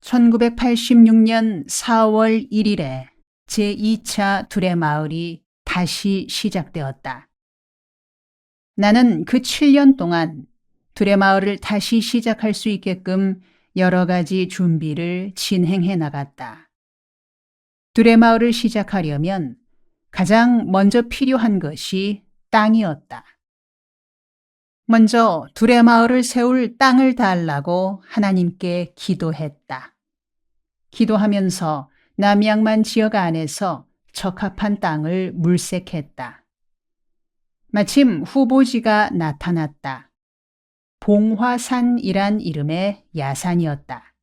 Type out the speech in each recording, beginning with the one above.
1986년 4월 1일에 제2차 두레마을이 다시 시작되었다. 나는 그 7년 동안 두레마을을 다시 시작할 수 있게끔 여러 가지 준비를 진행해 나갔다. 두레마을을 시작하려면 가장 먼저 필요한 것이 땅이었다. 먼저 두레마을을 세울 땅을 달라고 하나님께 기도했다. 기도하면서 남양만 지역 안에서 적합한 땅을 물색했다. 마침 후보지가 나타났다. 봉화산이란 이름의 야산이었다.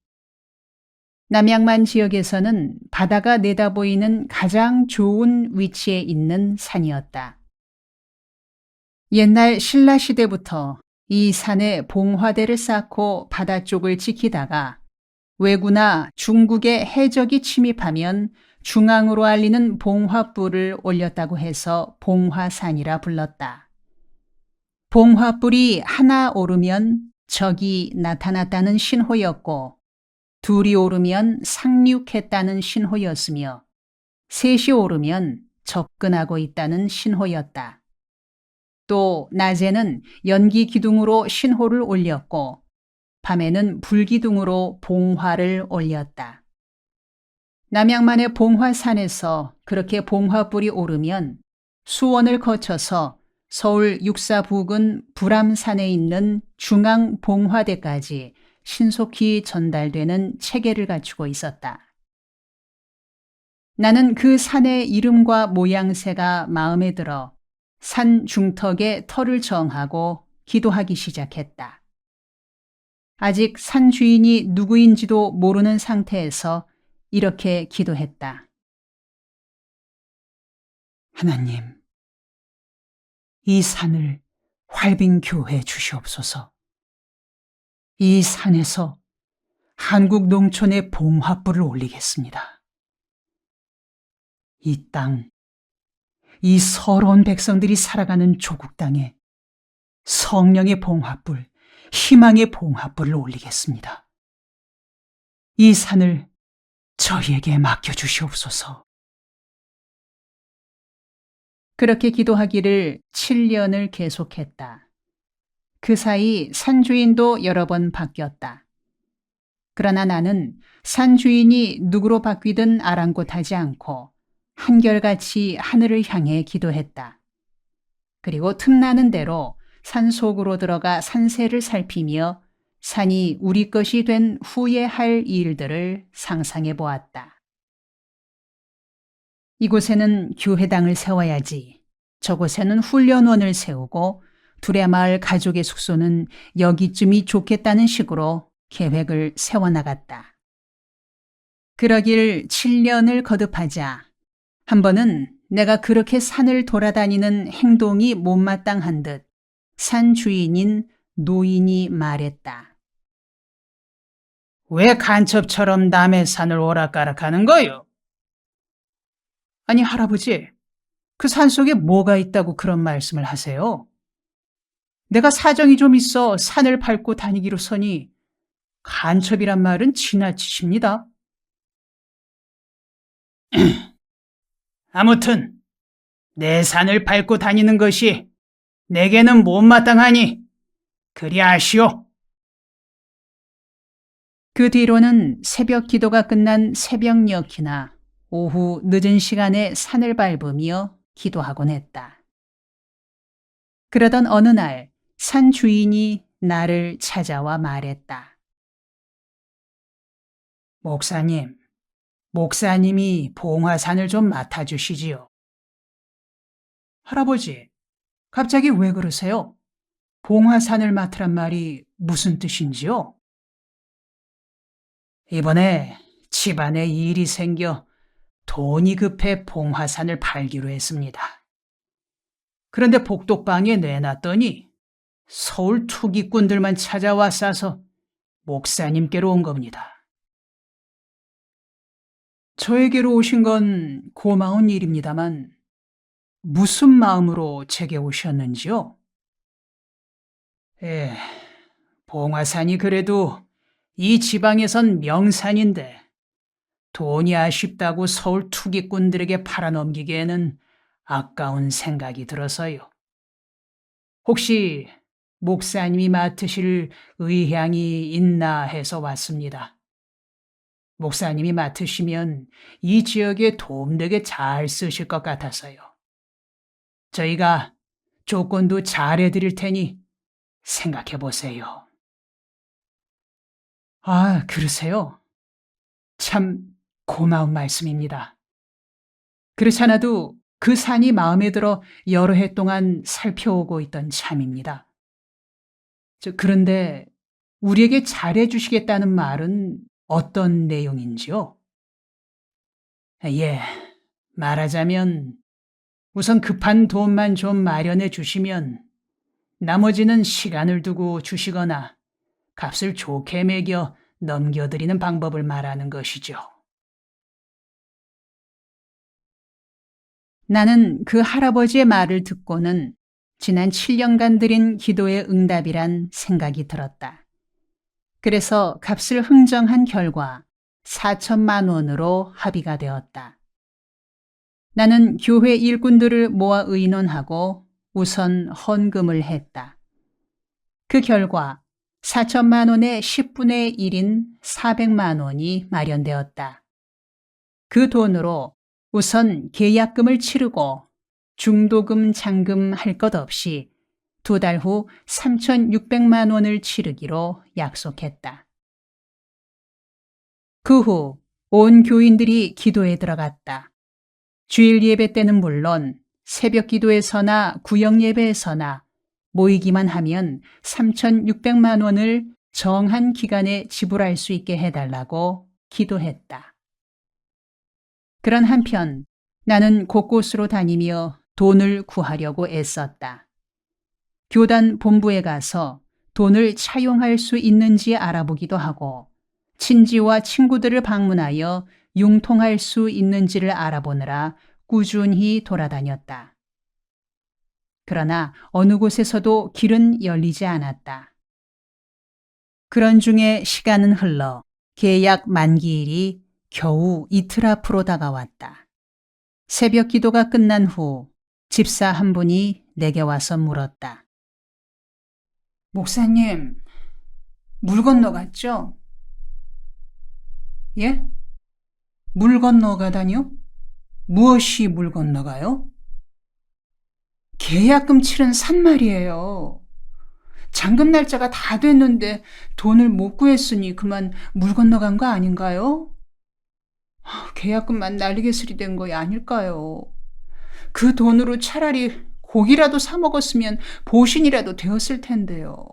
남양만 지역에서는 바다가 내다보이는 가장 좋은 위치에 있는 산이었다. 옛날 신라시대부터 이 산에 봉화대를 쌓고 바다 쪽을 지키다가 왜구나 중국의 해적이 침입하면 중앙으로 알리는 봉화불을 올렸다고 해서 봉화산이라 불렀다. 봉화불이 하나 오르면 적이 나타났다는 신호였고 둘이 오르면 상륙했다는 신호였으며 셋이 오르면 접근하고 있다는 신호였다. 또 낮에는 연기 기둥으로 신호를 올렸고 밤에는 불기둥으로 봉화를 올렸다. 남양만의 봉화산에서 그렇게 봉화불이 오르면 수원을 거쳐서 서울 육사부근 불암산에 있는 중앙봉화대까지 신속히 전달되는 체계를 갖추고 있었다. 나는 그 산의 이름과 모양새가 마음에 들어 산 중턱에 터를 정하고 기도하기 시작했다. 아직 산 주인이 누구인지도 모르는 상태에서 이렇게 기도했다. 하나님, 이 산을 활빈교회 주시옵소서. 이 산에서 한국 농촌의 봉화불을 올리겠습니다. 이 땅, 이 서러운 백성들이 살아가는 조국 땅에 성령의 봉화불, 희망의 봉화불을 올리겠습니다. 이 산을 저희에게 맡겨주시옵소서. 그렇게 기도하기를 7년을 계속했다. 그 사이 산주인도 여러 번 바뀌었다. 그러나 나는 산주인이 누구로 바뀌든 아랑곳하지 않고 한결같이 하늘을 향해 기도했다. 그리고 틈나는 대로 산속으로 들어가 산세를 살피며 산이 우리 것이 된 후에 할 일들을 상상해 보았다. 이곳에는 교회당을 세워야지. 저곳에는 훈련원을 세우고 두레마을 가족의 숙소는 여기쯤이 좋겠다는 식으로 계획을 세워나갔다. 그러길 7년을 거듭하자 한 번은 내가 그렇게 산을 돌아다니는 행동이 못마땅한 듯 산 주인인 노인이 말했다. 왜 간첩처럼 남의 산을 오락가락하는 거요? 아니 할아버지, 그 산속에 뭐가 있다고 그런 말씀을 하세요? 내가 사정이 좀 있어 산을 밟고 다니기로서니 간첩이란 말은 지나치십니다. 아무튼 내 산을 밟고 다니는 것이 내게는 못마땅하니 그리 아시오. 그 뒤로는 새벽 기도가 끝난 새벽녘이나 오후 늦은 시간에 산을 밟으며 기도하곤 했다. 그러던 어느 날 산 주인이 나를 찾아와 말했다. 목사님이 봉화산을 좀 맡아주시지요. 할아버지, 갑자기 왜 그러세요? 봉화산을 맡으란 말이 무슨 뜻인지요? 이번에 집안에 일이 생겨 돈이 급해 봉화산을 팔기로 했습니다. 그런데 복독방에 내놨더니 서울 투기꾼들만 찾아와 싸서 목사님께로 온 겁니다. 저에게로 오신 건 고마운 일입니다만 무슨 마음으로 제게 오셨는지요? 봉화산이 그래도 이 지방에선 명산인데 돈이 아쉽다고 서울 투기꾼들에게 팔아넘기기에는 아까운 생각이 들어서요. 혹시 목사님이 맡으실 의향이 있나 해서 왔습니다. 목사님이 맡으시면 이 지역에 도움되게 잘 쓰실 것 같아서요. 저희가 조건도 잘 해드릴 테니 생각해 보세요. 아, 그러세요? 참 고마운 말씀입니다. 그렇지 않아도 그 산이 마음에 들어 여러 해 동안 살펴오고 있던 참입니다. 그런데 우리에게 잘해 주시겠다는 말은 어떤 내용인지요? 예, 말하자면 우선 급한 돈만 좀 마련해 주시면 나머지는 시간을 두고 주시거나 값을 좋게 매겨 넘겨드리는 방법을 말하는 것이죠. 나는 그 할아버지의 말을 듣고는 지난 7년간 드린 기도의 응답이란 생각이 들었다. 그래서 값을 흥정한 결과 4천만 원으로 합의가 되었다. 나는 교회 일꾼들을 모아 의논하고 우선 헌금을 했다. 그 결과 4천만 원의 10분의 1인 400만 원이 마련되었다. 그 돈으로 우선 계약금을 치르고 중도금, 잔금 할 것 없이 2달 후 3,600만 원을 치르기로 약속했다. 그 후 온 교인들이 기도에 들어갔다. 주일 예배 때는 물론 새벽 기도에서나 구역 예배에서나 모이기만 하면 3,600만 원을 정한 기간에 지불할 수 있게 해달라고 기도했다. 그런 한편 나는 곳곳으로 다니며 돈을 구하려고 애썼다. 교단 본부에 가서 돈을 차용할 수 있는지 알아보기도 하고 친지와 친구들을 방문하여 융통할 수 있는지를 알아보느라 꾸준히 돌아다녔다. 그러나 어느 곳에서도 길은 열리지 않았다. 그런 중에 시간은 흘러 계약 만기일이 겨우 이틀 앞으로 다가왔다. 새벽 기도가 끝난 후 집사 한 분이 내게 와서 물었다. 목사님, 물 건너갔죠? 예? 물 건너가다뇨? 무엇이 물 건너가요? 계약금 치른 산 말이에요. 잔금 날짜가 다 됐는데 돈을 못 구했으니 그만 물 건너간 거 아닌가요? 계약금만 날리게 수리된 거 아닐까요? 그 돈으로 차라리 고기라도 사 먹었으면 보신이라도 되었을 텐데요.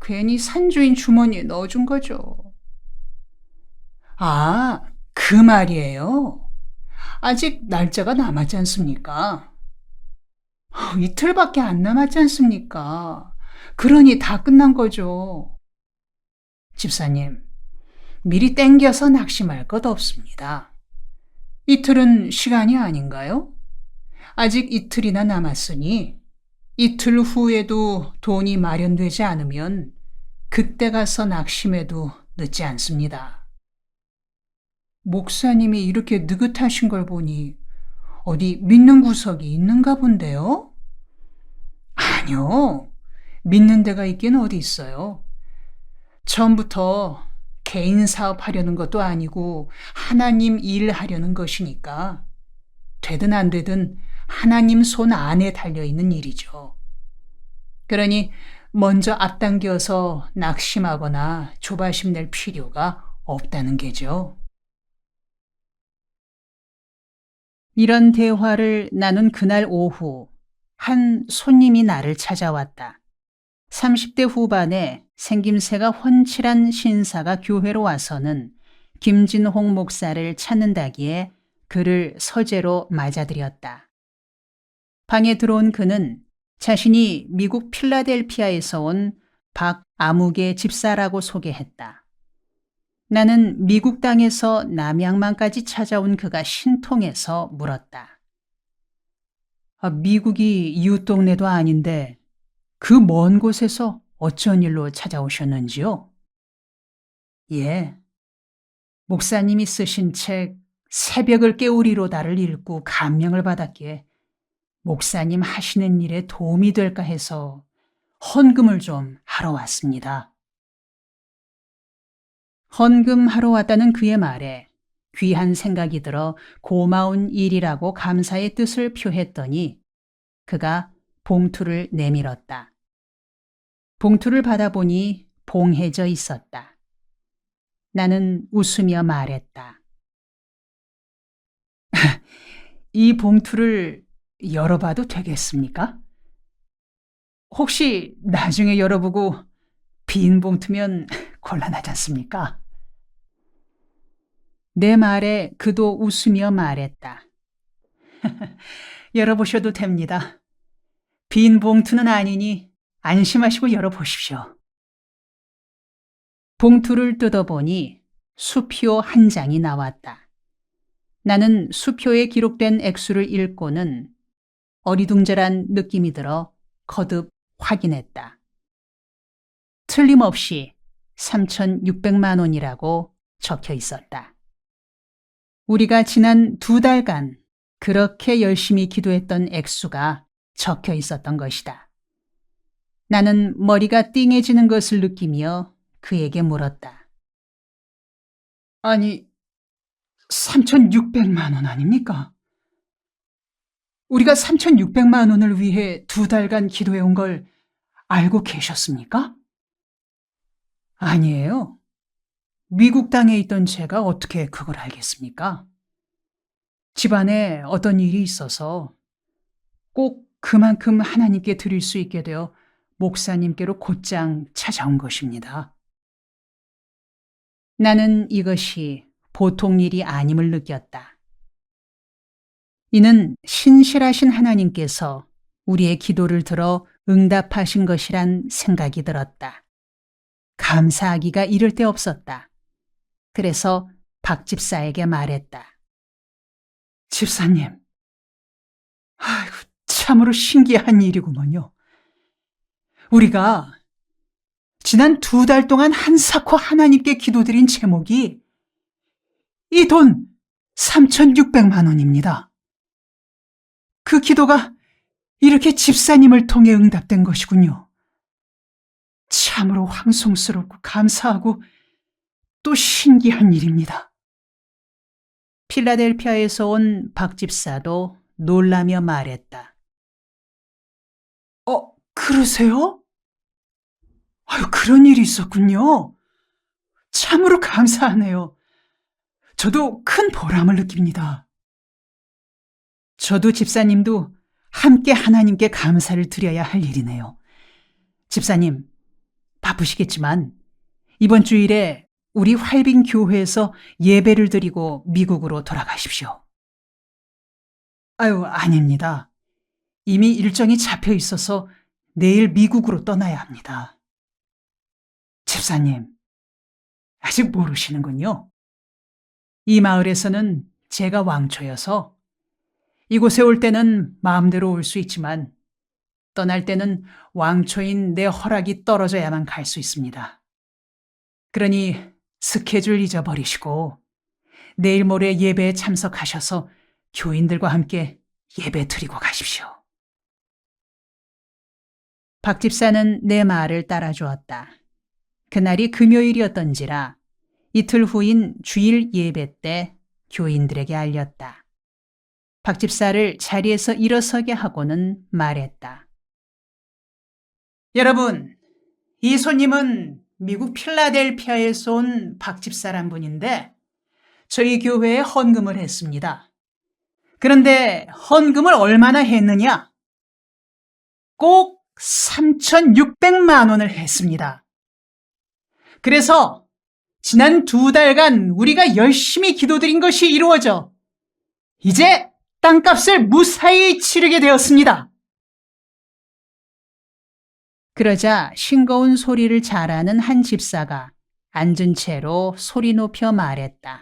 괜히 산주인 주머니에 넣어준 거죠. 아, 그 말이에요. 아직 날짜가 남았지 않습니까? 이틀밖에 안 남았지 않습니까? 그러니 다 끝난 거죠. 집사님, 미리 땡겨서 낙심할 것 없습니다. 이틀은 시간이 아닌가요? 아직 이틀이나 남았으니 이틀 후에도 돈이 마련되지 않으면 그때 가서 낙심해도 늦지 않습니다. 목사님이 이렇게 느긋하신 걸 보니 어디 믿는 구석이 있는가 본데요? 아니요. 믿는 데가 있긴 어디 있어요. 처음부터 개인 사업하려는 것도 아니고 하나님 일하려는 것이니까 되든 안 되든 하나님 손 안에 달려있는 일이죠. 그러니 먼저 앞당겨서 낙심하거나 조바심 낼 필요가 없다는 게죠. 이런 대화를 나눈 그날 오후 한 손님이 나를 찾아왔다. 30대 후반에 생김새가 훤칠한 신사가 교회로 와서는 김진홍 목사를 찾는다기에 그를 서재로 맞아들였다. 방에 들어온 그는 자신이 미국 필라델피아에서 온 박아무개 집사라고 소개했다. 나는 미국 땅에서 남양만까지 찾아온 그가 신통해서 물었다. 미국이 이웃 동네도 아닌데 그 먼 곳에서 어쩐 일로 찾아오셨는지요? 예. 목사님이 쓰신 책 새벽을 깨우리로다를 읽고 감명을 받았기에 목사님 하시는 일에 도움이 될까 해서 헌금을 좀 하러 왔습니다. 헌금하러 왔다는 그의 말에 귀한 생각이 들어 고마운 일이라고 감사의 뜻을 표했더니 그가 봉투를 내밀었다. 봉투를 받아보니 봉해져 있었다. 나는 웃으며 말했다. 이 봉투를 열어봐도 되겠습니까? 혹시 나중에 열어보고 빈 봉투면 곤란하지 않습니까? 내 말에 그도 웃으며 말했다. 열어보셔도 됩니다. 빈 봉투는 아니니 안심하시고 열어보십시오. 봉투를 뜯어보니 수표 한 장이 나왔다. 나는 수표에 기록된 액수를 읽고는 어리둥절한 느낌이 들어 거듭 확인했다. 틀림없이 3,600만 원이라고 적혀 있었다. 우리가 지난 2달간 그렇게 열심히 기도했던 액수가 적혀 있었던 것이다. 나는 머리가 띵해지는 것을 느끼며 그에게 물었다. 아니, 3,600만 원 아닙니까? 우리가 3,600만 원을 위해 2달간 기도해온 걸 알고 계셨습니까? 아니에요. 미국 땅에 있던 제가 어떻게 그걸 알겠습니까? 집안에 어떤 일이 있어서 꼭 그만큼 하나님께 드릴 수 있게 되어 목사님께로 곧장 찾아온 것입니다. 나는 이것이 보통 일이 아님을 느꼈다. 이는 신실하신 하나님께서 우리의 기도를 들어 응답하신 것이란 생각이 들었다. 감사하기가 이를 데 없었다. 그래서 박 집사에게 말했다. 집사님, 아이고, 참으로 신기한 일이구먼요. 우리가 지난 2달 동안 한사코 하나님께 기도드린 제목이 이 돈 3,600만 원입니다. 그 기도가 이렇게 집사님을 통해 응답된 것이군요. 참으로 황송스럽고 감사하고 또 신기한 일입니다. 필라델피아에서 온 박 집사도 놀라며 말했다. 그러세요? 아유, 그런 일이 있었군요. 참으로 감사하네요. 저도 큰 보람을 느낍니다. 저도 집사님도 함께 하나님께 감사를 드려야 할 일이네요. 집사님, 바쁘시겠지만 이번 주일에 우리 활빈 교회에서 예배를 드리고 미국으로 돌아가십시오. 아유, 아닙니다. 이미 일정이 잡혀 있어서 내일 미국으로 떠나야 합니다. 집사님, 아직 모르시는군요. 이 마을에서는 제가 왕초여서 이곳에 올 때는 마음대로 올 수 있지만 떠날 때는 왕초인 내 허락이 떨어져야만 갈 수 있습니다. 그러니 스케줄 잊어버리시고 내일 모레 예배에 참석하셔서 교인들과 함께 예배 드리고 가십시오. 박 집사는 내 말을 따라주었다. 그날이 금요일이었던지라 이틀 후인 주일 예배 때 교인들에게 알렸다. 박 집사를 자리에서 일어서게 하고는 말했다. 여러분, 이 손님은 미국 필라델피아에서 온 박 집사란 분인데 저희 교회에 헌금을 했습니다. 그런데 헌금을 얼마나 했느냐? 꼭 3,600만 원을 했습니다. 그래서 지난 2달간 우리가 열심히 기도드린 것이 이루어져 이제 땅값을 무사히 치르게 되었습니다. 그러자 싱거운 소리를 잘하는 한 집사가 앉은 채로 소리 높여 말했다.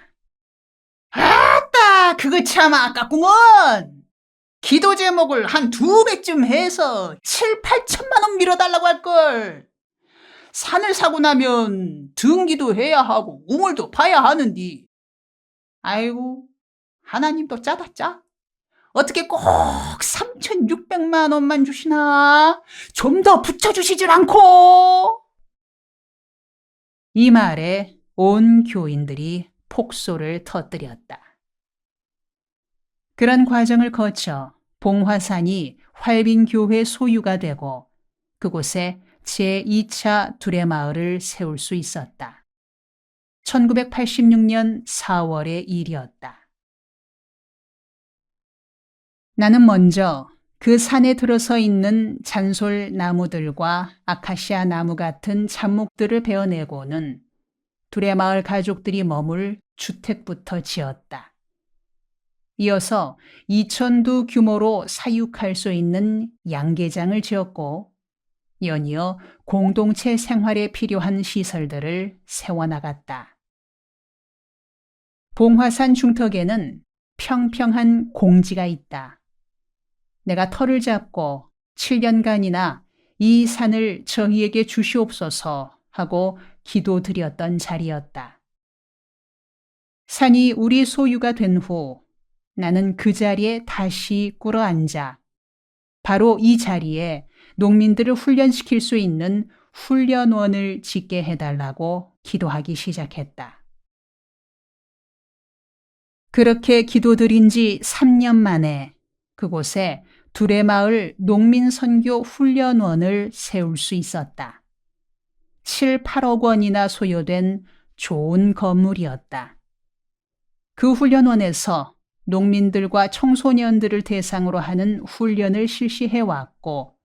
아따, 그거 참 아깝구먼. 기도 제목을 한 2배쯤 해서 7, 8천만 원 밀어달라고 할걸. 산을 사고 나면 등기도 해야 하고 우물도 파야 하는디. 아이고, 하나님도 짜다 짜. 어떻게 꼭 3,600만 원만 주시나? 좀 더 붙여주시질 않고. 이 말에 온 교인들이 폭소를 터뜨렸다. 그런 과정을 거쳐 봉화산이 활빈교회 소유가 되고 그곳에 제2차 두레마을을 세울 수 있었다. 1986년 4월의 일이었다. 나는 먼저 그 산에 들어서 있는 잔솔 나무들과 아카시아 나무 같은 잡목들을 베어내고는 두레마을 가족들이 머물 주택부터 지었다. 이어서 2,000두 규모로 사육할 수 있는 양계장을 지었고 연이어 공동체 생활에 필요한 시설들을 세워나갔다. 봉화산 중턱에는 평평한 공지가 있다. 내가 터를 잡고 7년간이나 이 산을 저희에게 주시옵소서 하고 기도드렸던 자리였다. 산이 우리 소유가 된 후 나는 그 자리에 다시 꿇어앉아 바로 이 자리에 농민들을 훈련시킬 수 있는 훈련원을 짓게 해달라고 기도하기 시작했다. 그렇게 기도드린 지 3년 만에 그곳에 두레마을 농민선교 훈련원을 세울 수 있었다. 7, 8억 원이나 소요된 좋은 건물이었다. 그 훈련원에서 농민들과 청소년들을 대상으로 하는 훈련을 실시해왔고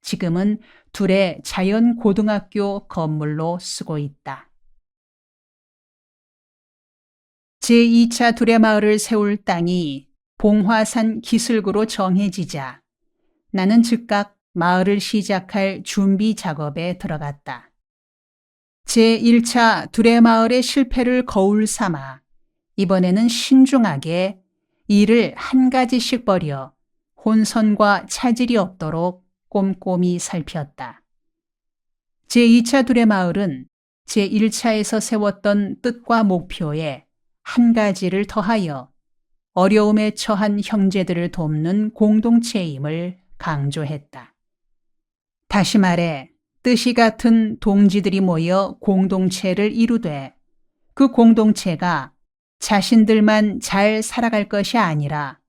지금은 둘의 자연고등학교 건물로 쓰고 있다. 제2차 두레마을을 세울 땅이 봉화산 기슭으로 정해지자 나는 즉각 마을을 시작할 준비 작업에 들어갔다. 제1차 두레마을의 실패를 거울 삼아 이번에는 신중하게 일을 한 가지씩 벌여 혼선과 차질이 없도록 꼼꼼히 살폈다. 제2차 두레마을은 제1차에서 세웠던 뜻과 목표에 한 가지를 더하여 어려움에 처한 형제들을 돕는 공동체임을 강조했다. 다시 말해 뜻이 같은 동지들이 모여 공동체를 이루되 그 공동체가 자신들만 잘 살아갈 것이 아니라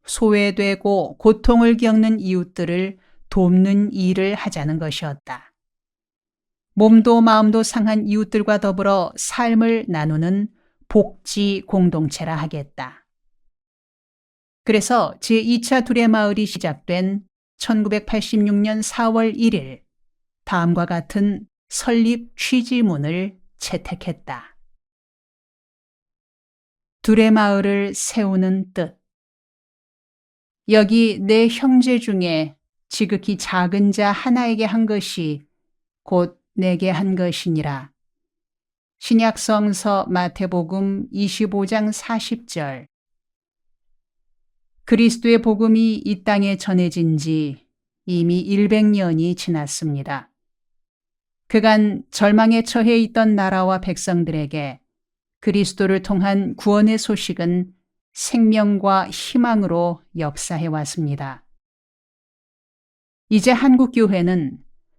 소외되고 고통을 겪는 이웃들을 돕는 일을 하자는 것이었다. 몸도 마음도 상한 이웃들과 더불어 삶을 나누는 복지 공동체라 하겠다. 그래서 제2차 두레마을이 시작된 1986년 4월 1일 다음과 같은 설립 취지문을 채택했다. 두레마을을 세우는 뜻. 여기 내 형제 중에 지극히 작은 자 하나에게 한 것이 곧 내게 한 것이니라. 신약성서 마태복음 25장 40절. 그리스도의 복음이 이 땅에 전해진 지 이미 100년이 지났습니다. 그간 절망에 처해 있던 나라와 백성들에게 그리스도를 통한 구원의 소식은 생명과 희망으로 역사해 왔습니다. 이제 한국교회는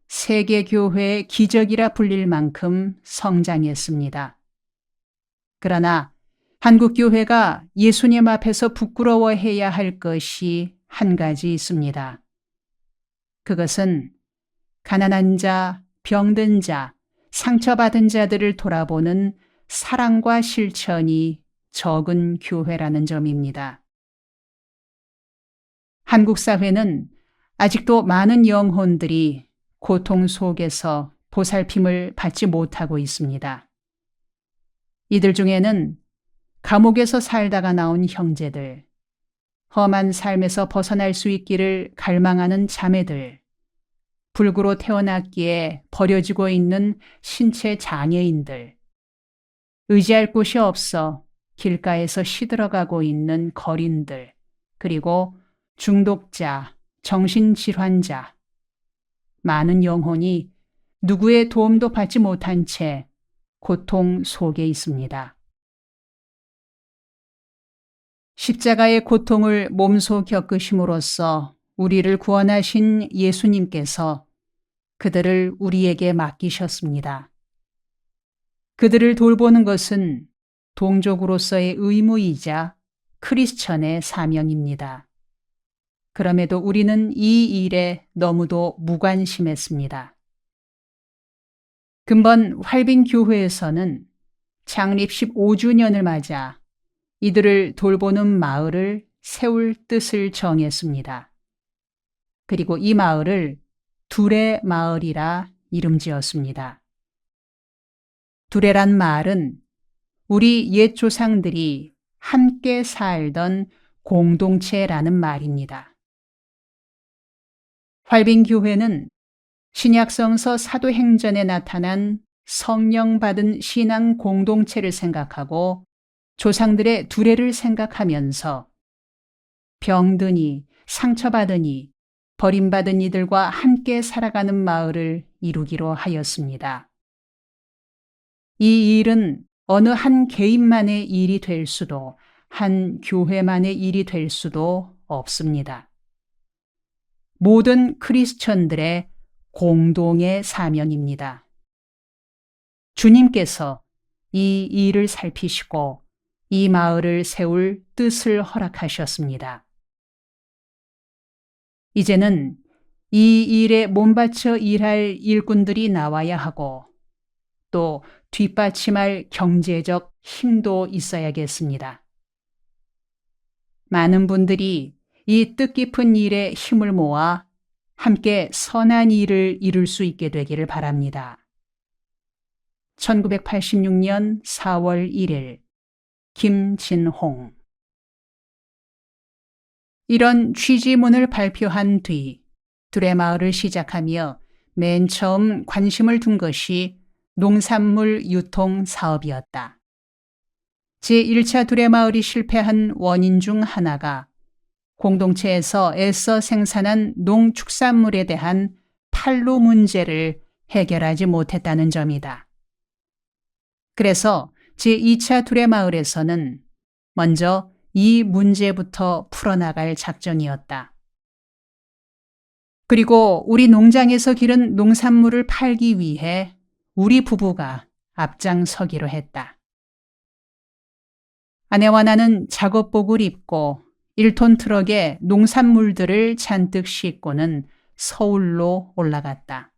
세계교회의 기적이라 불릴 만큼 성장했습니다. 그러나 한국교회가 예수님 앞에서 부끄러워해야 할 것이 한 가지 있습니다. 그것은 가난한 자, 병든 자, 상처받은 자들을 돌아보는 사랑과 실천이 적은 교회라는 점입니다. 한국 사회는 아직도 많은 영혼들이 고통 속에서 보살핌을 받지 못하고 있습니다. 이들 중에는 감옥에서 살다가 나온 형제들, 험한 삶에서 벗어날 수 있기를 갈망하는 자매들, 불구로 태어났기에 버려지고 있는 신체 장애인들, 의지할 곳이 없어 길가에서 시들어가고 있는 거린들, 그리고 중독자, 정신질환자, 많은 영혼이 누구의 도움도 받지 못한 채 고통 속에 있습니다. 십자가의 고통을 몸소 겪으심으로써 우리를 구원하신 예수님께서 그들을 우리에게 맡기셨습니다. 그들을 돌보는 것은 동족으로서의 의무이자 크리스천의 사명입니다. 그럼에도 우리는 이 일에 너무도 무관심했습니다. 근본 활빈교회에서는 창립 15주년을 맞아 이들을 돌보는 마을을 세울 뜻을 정했습니다. 그리고 이 마을을 두레 마을이라 이름 지었습니다. 두레란 말은 우리 옛 조상들이 함께 살던 공동체라는 말입니다. 활빈교회는 신약성서 사도행전에 나타난 성령 받은 신앙 공동체를 생각하고 조상들의 두레를 생각하면서 병드니 상처받으니 버림받은 이들과 함께 살아가는 마을을 이루기로 하였습니다. 이 일은 어느 한 개인만의 일이 될 수도 한 교회만의 일이 될 수도 없습니다. 모든 크리스천들의 공동의 사명입니다. 주님께서 이 일을 살피시고 이 마을을 세울 뜻을 허락하셨습니다. 이제는 이 일에 몸바쳐 일할 일꾼들이 나와야 하고 또 뒷받침할 경제적 힘도 있어야겠습니다. 많은 분들이 이 뜻깊은 일에 힘을 모아 함께 선한 일을 이룰 수 있게 되기를 바랍니다. 1986년 4월 1일 김진홍. 이런 취지문을 발표한 뒤 두레마을을 시작하며 맨 처음 관심을 둔 것이 농산물 유통 사업이었다. 제1차 두레마을이 실패한 원인 중 하나가 공동체에서 애써 생산한 농축산물에 대한 판로 문제를 해결하지 못했다는 점이다. 그래서 제2차 두레마을에서는 먼저 이 문제부터 풀어나갈 작정이었다. 그리고 우리 농장에서 기른 농산물을 팔기 위해 우리 부부가 앞장서기로 했다. 아내와 나는 작업복을 입고 1톤 트럭에 농산물들을 잔뜩 싣고는 서울로 올라갔다.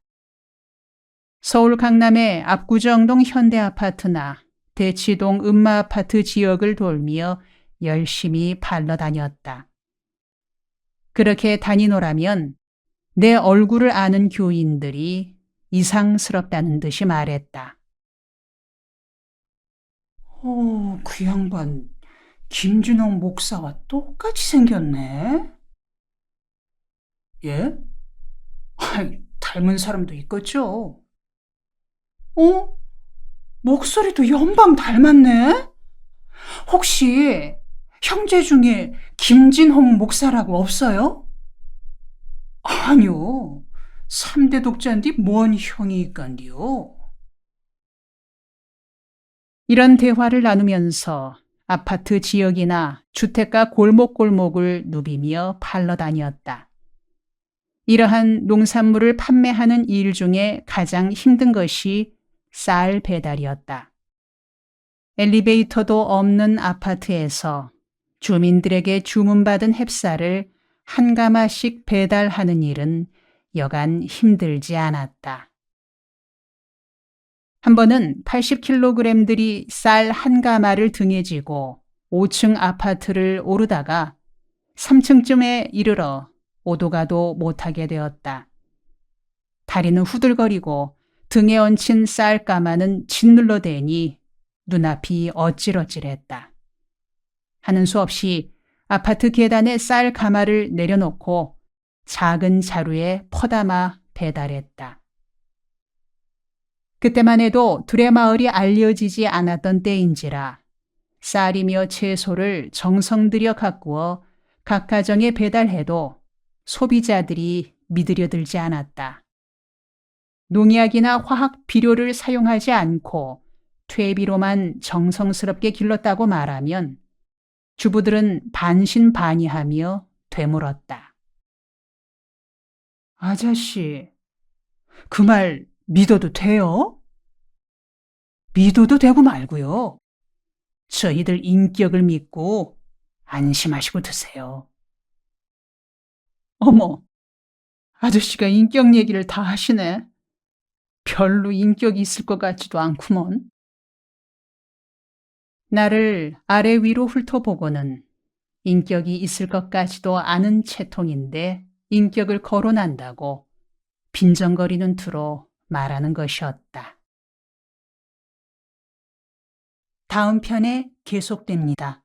서울 강남의 압구정동 현대아파트나 대치동 음마아파트 지역을 돌며 열심히 발러 다녔다. 그렇게 다니노라면 내 얼굴을 아는 교인들이 이상스럽다는 듯이 말했다. 그 양반 김준홍 목사와 똑같이 생겼네. 예? 닮은 사람도 있겠죠. 목소리도 연방 닮았네? 혹시 형제 중에 김진홍 목사라고 없어요? 아니요. 3대 독자인데 뭔 형이 있간디요. 이런 대화를 나누면서 아파트 지역이나 주택가 골목골목을 누비며 팔러 다녔다. 이러한 농산물을 판매하는 일 중에 가장 힘든 것이 쌀 배달이었다. 엘리베이터도 없는 아파트에서 주민들에게 주문받은 햅쌀을 한 가마씩 배달하는 일은 여간 힘들지 않았다. 한 번은 80kg들이 쌀 한 가마를 등에 지고 5층 아파트를 오르다가 3층쯤에 이르러 오도 가도 못하게 되었다. 다리는 후들거리고 등에 얹힌 쌀 가마는 짓눌러대니 눈앞이 어찔어찔했다. 하는 수 없이 아파트 계단에 쌀 가마를 내려놓고 작은 자루에 퍼담아 배달했다. 그때만 해도 두레마을이 알려지지 않았던 때인지라 쌀이며 채소를 정성 들여 가꾸어 각 가정에 배달해도 소비자들이 믿으려 들지 않았다. 농약이나 화학 비료를 사용하지 않고 퇴비로만 정성스럽게 길렀다고 말하면 주부들은 반신반의하며 되물었다. 아저씨, 그 말 믿어도 돼요? 믿어도 되고 말고요. 저희들 인격을 믿고 안심하시고 드세요. 어머, 아저씨가 인격 얘기를 다 하시네. 별로 인격이 있을 것 같지도 않구먼. 나를 아래 위로 훑어보고는 인격이 있을 것까지도 않은 채통인데 인격을 거론한다고 빈정거리는 투로 말하는 것이었다. 다음 편에 계속됩니다.